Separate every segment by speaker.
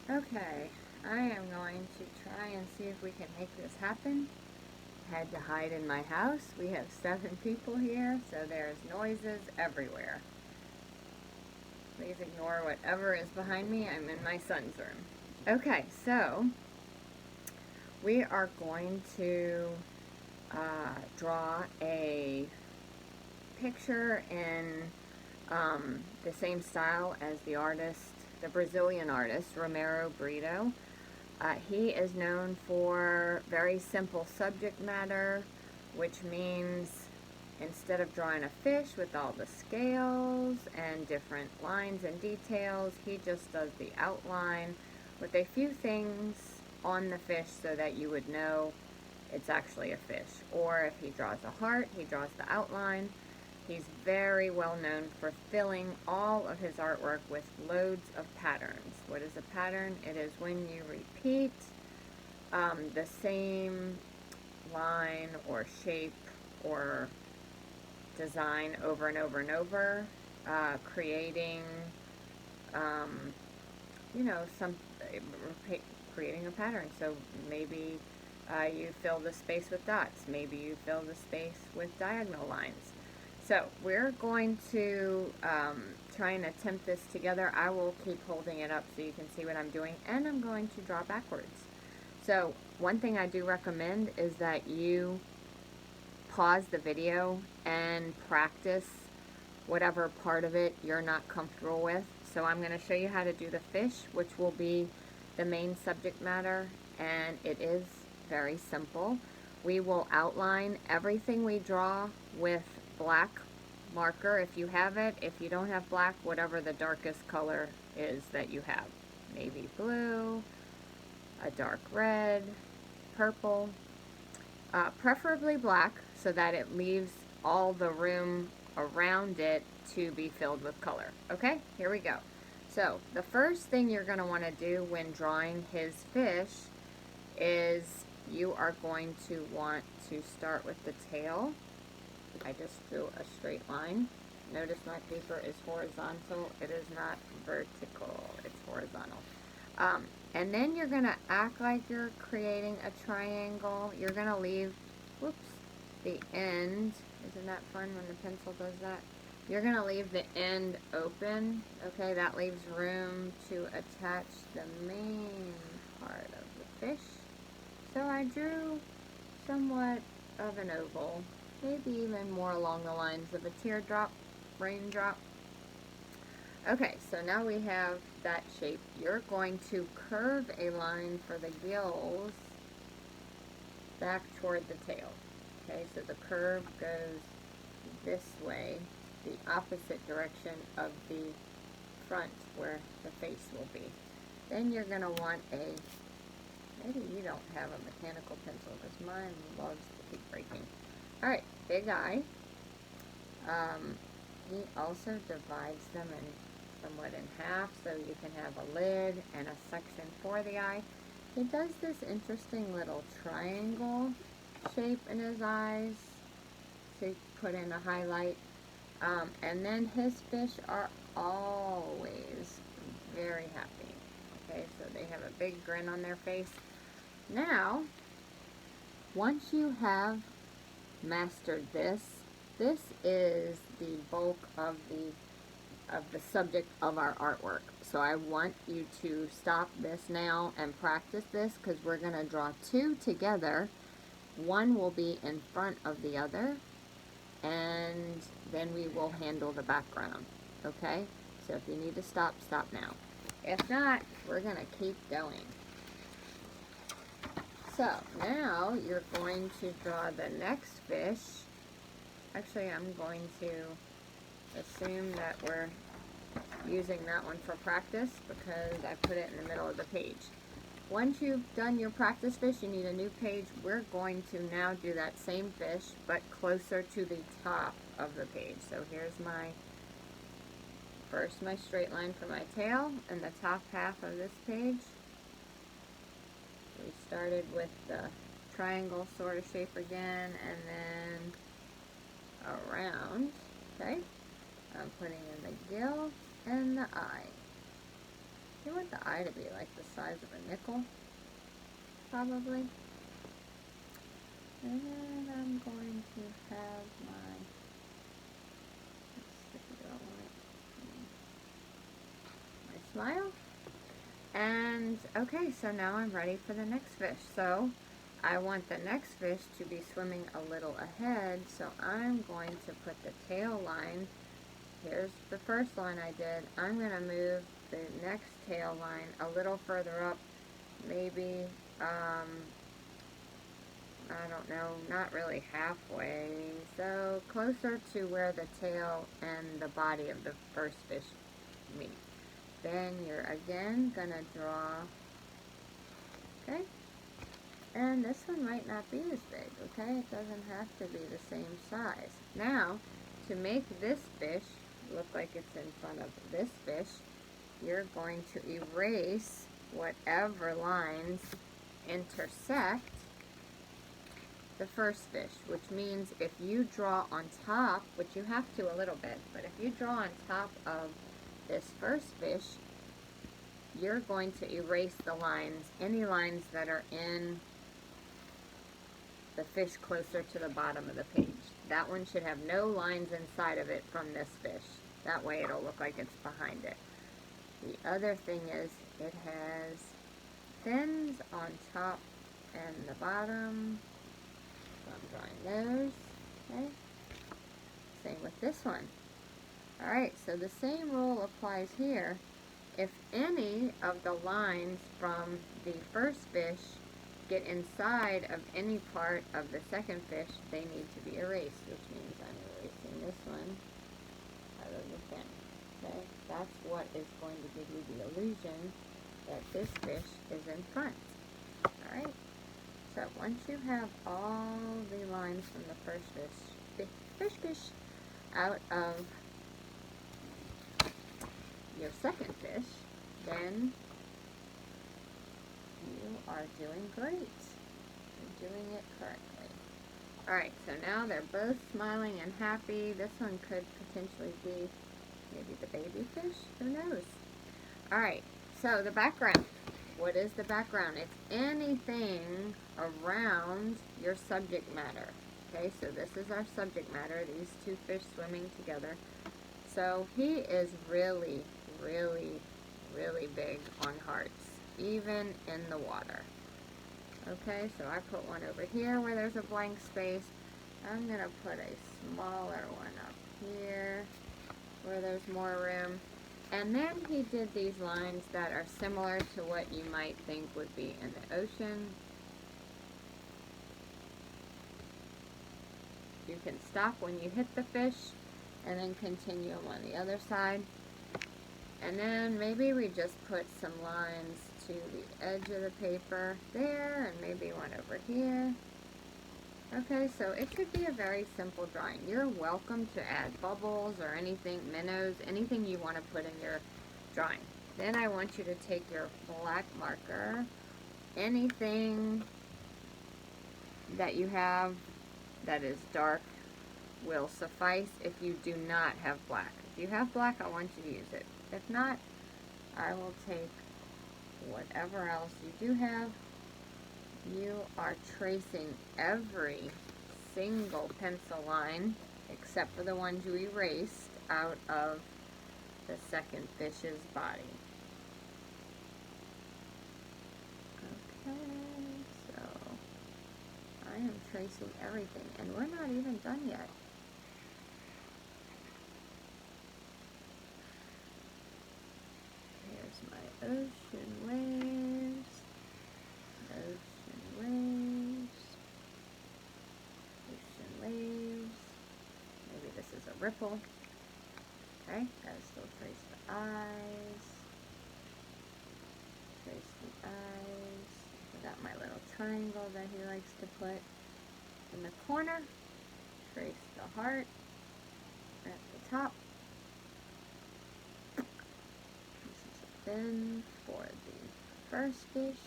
Speaker 1: Okay, I am going to try and see if we can make this happen. Had to hide in my house. We have 7 people here, so there's noises everywhere. Please ignore whatever is behind me. I'm in my son's room. Okay, so we are going to draw a picture in the same style as the artist, the Brazilian artist, Romero Britto. He is known for very simple subject matter, which means instead of drawing a fish with all the scales and different lines and details, he just does the outline with a few things on the fish so that you would know it's actually a fish. Or if he draws a heart, he draws the outline. He's very well known for filling all of his artwork with loads of patterns. What is a pattern? It is when you repeat the same line or shape or design over and over and over, creating, you know, creating a pattern. So maybe you fill the space with dots. Maybe you fill the space with diagonal lines. So we're going to try and attempt this together. I will keep holding it up so you can see what I'm doing, and I'm going to draw backwards. So one thing I do recommend is that you pause the video and practice whatever part of it you're not comfortable with. So I'm going to show you how to do the fish, which will be the main subject matter, and it is very simple. We will outline everything we draw with black marker if you have it. If you don't have black, whatever the darkest color is that you have. Navy blue, a dark red, purple, preferably black so that it leaves all the room around it to be filled with color. Okay, here we go. So the first thing you're going to want to do when drawing his fish is you are going to want to start with the tail. I just drew a straight line. Notice my paper is horizontal. It is not vertical. It's horizontal. And then you're going to act like you're creating a triangle. You're going to leave, whoops, the end. Isn't that fun when the pencil does that? You're going to leave the end open. Okay, that leaves room to attach the main part of the fish. So I drew somewhat of an oval, maybe even more along the lines of a teardrop, raindrop. Okay, so now we have that shape. You're going to curve a line for the gills back toward the tail. Okay, so the curve goes this way, the opposite direction of the front where the face will be. Then you're going to want a, maybe you don't have a mechanical pencil because mine loves to keep breaking. Alright, big eye. He also divides them somewhat in half so you can have a lid and a section for the eye. He does this interesting little triangle shape in his eyes to put in a highlight. And then his fish are always very happy. Okay, so they have a big grin on their face. Now, once you have mastered this, this is the bulk of the subject of our artwork. So I want you to stop this now and practice this because we're going to draw 2 together. One will be in front of the other, and then we will handle the background. Okay? So if you need to stop, stop now. If not, we're going to keep going. So now you're going to draw the next fish. Actually, I'm going to assume that we're using that one for practice because I put it in the middle of the page. Once you've done your practice fish, you need a new page. We're going to now do that same fish, but closer to the top of the page. So here's my straight line for my tail and the top half of this page. We started with the triangle sort of shape again, and then around. Okay, I'm putting in the gill and the eye. You want the eye to be like the size of a nickel, probably. And then I'm going to have my, my smile. And okay, so now I'm ready for the next fish. So I want the next fish to be swimming a little ahead, so I'm going to put the tail line. Here's the first line I did. I'm going to move the next tail line a little further up, maybe, I don't know, not really halfway, so closer to where the tail and the body of the first fish meet. Then you're again going to draw, okay? And this one might not be as big, okay? It doesn't have to be the same size. Now, to make this fish look like it's in front of this fish, you're going to erase whatever lines intersect the first fish, which means if you draw on top, which you have to a little bit, but if you draw on top of this first fish, you're going to erase the lines, any lines that are in the fish closer to the bottom of the page. That one should have no lines inside of it from this fish. That way it'll look like it's behind it. The other thing is it has fins on top and the bottom. So I'm drawing those. Okay. Same with this one. Alright, so the same rule applies here. If any of the lines from the first fish get inside of any part of the second fish, they need to be erased, which means I'm erasing this one out of the fin. Okay? That's what is going to give you the illusion that this fish is in front. Alright? So once you have all the lines from the first fish out of your second fish, then you are doing great. You're doing it correctly. Alright, so now they're both smiling and happy. This one could potentially be maybe the baby fish. Who knows? Alright, so the background. What is the background? It's anything around your subject matter. Okay, so this is our subject matter, these two fish swimming together. So he is really, really, really big on hearts, even in the water. Okay, so I put one over here where there's a blank space. I'm going to put a smaller one up here where there's more room. And then he did these lines that are similar to what you might think would be in the ocean. You can stop when you hit the fish and then continue them on the other side. And then maybe we just put some lines to the edge of the paper there and maybe one over here. Okay, so it could be a very simple drawing. You're welcome to add bubbles or anything, minnows, anything you want to put in your drawing. Then I want you to take your black marker, anything that you have that is dark will suffice if you do not have black. If you have black, I want you to use it. If not, I will take whatever else you do have. You are tracing every single pencil line, except for the ones you erased, out of the second fish's body. Okay, so I am tracing everything, and we're not even done yet. Here's my ocean waves, ocean waves, ocean waves. Maybe this is a ripple. Okay, gotta still trace the eyes. Trace the eyes. I got my little triangle that he likes to put in the corner. Trace the heart at the top. This is a fin for the first fish.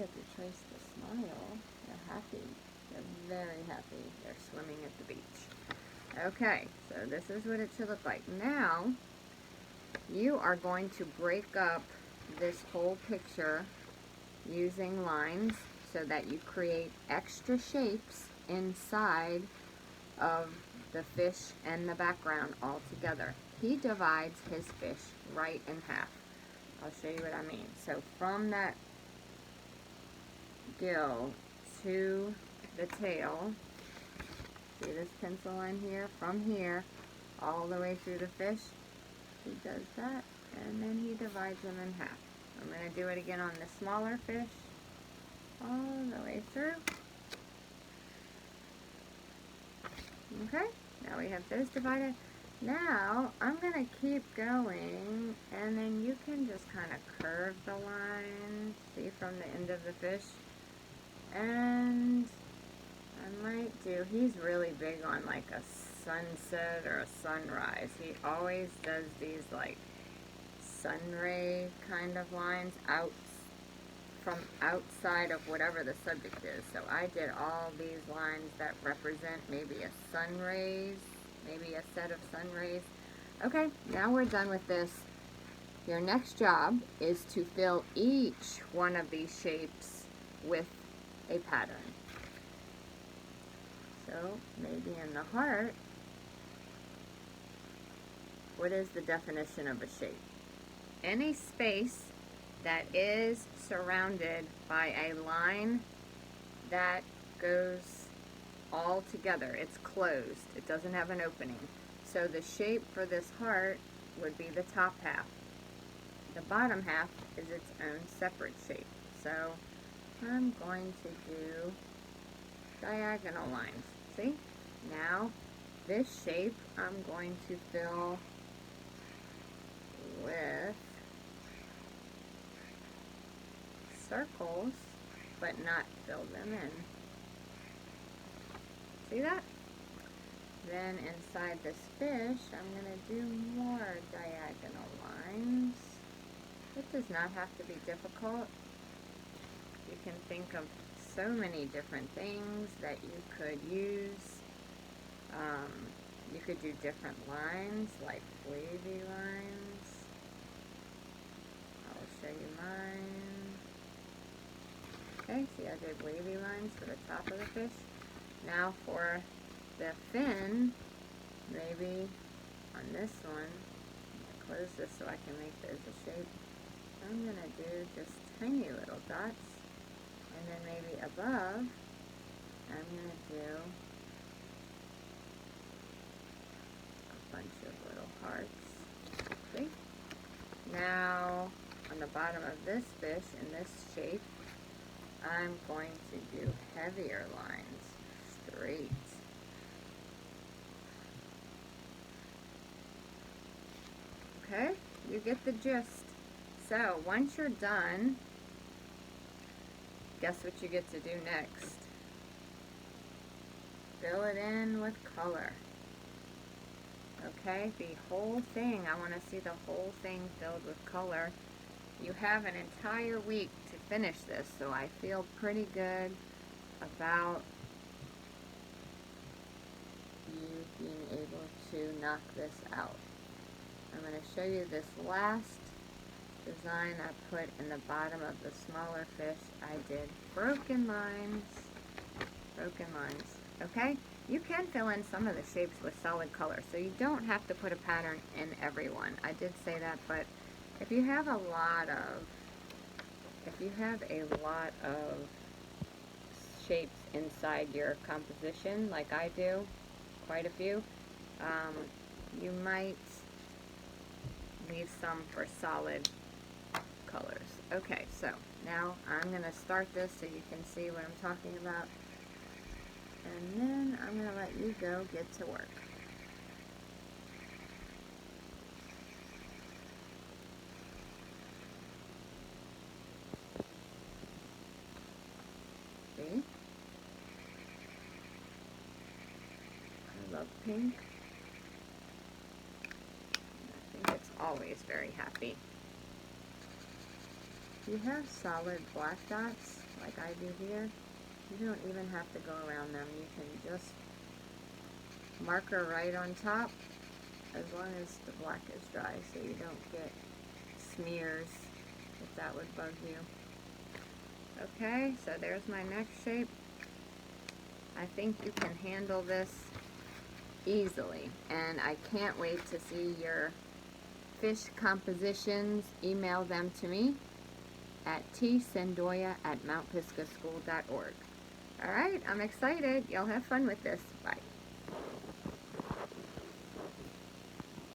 Speaker 1: get to trace the smile. They're happy. They're very happy. They're swimming at the beach. Okay, so this is what it should look like. Now, you are going to break up this whole picture using lines so that you create extra shapes inside of the fish and the background all together. He divides his fish right in half. I'll show you what I mean. So from that gill to the tail, see this pencil line here? From here all the way through the fish, he does that, and then he divides them in half. I'm going to do it again on the smaller fish all the way through. Okay, now we have those divided. Now I'm going to keep going, and then you can just kind of curve the line, see, from the end of the fish. And I might do, he's really big on like a sunset or a sunrise. He always does these like sun ray kind of lines out from outside of whatever the subject is. So I did all these lines that represent maybe a sun rays, maybe a set of sun rays. Okay, now we're done with this. Your next job is to fill each one of these shapes with a pattern. So maybe in the heart, what is the definition of a shape? Any space that is surrounded by a line that goes all together. It's closed. It doesn't have an opening. So the shape for this heart would be the top half. The bottom half is its own separate shape. So I'm going to do diagonal lines. See? Now this shape I'm going to fill with circles, but not fill them in. See that? Then inside this fish, I'm going to do more diagonal lines. It does not have to be difficult. You can think of so many different things that you could use. You could do different lines, like wavy lines. I'll show you mine. Okay, see I did wavy lines for the top of the fish. Now for the fin, maybe on this one, I'm going to close this so I can make those a shape. I'm going to do just tiny little dots, and then maybe above, I'm going to do a bunch of little hearts. See? Now, on the bottom of this fish, in this shape, I'm going to do heavier lines, straight. Okay, you get the gist. So, once you're done, guess what you get to do next? Fill it in with color. Okay, the whole thing, I want to see the whole thing filled with color. You have an entire week to finish this, so I feel pretty good about you being able to knock this out. I'm going to show you this last design I put in the bottom of the smaller fish. I did broken lines, okay? You can fill in some of the shapes with solid color, so you don't have to put a pattern in every one. I did say that, but if you have a lot of shapes inside your composition, like I do, quite a few, you might leave some for solid colors. Okay, so now I'm going to start this so you can see what I'm talking about, and then I'm going to let you go get to work. See? I love pink. I think it's always very happy. If you have solid black dots, like I do here, you don't even have to go around them. You can just marker right on top, as long as the black is dry, so you don't get smears, if that would bug you. Okay, so there's my next shape. I think you can handle this easily, and I can't wait to see your fish compositions. Email them to me at tsendoya@mountpisgahschool.org. Alright, I'm excited. Y'all have fun with this. Bye.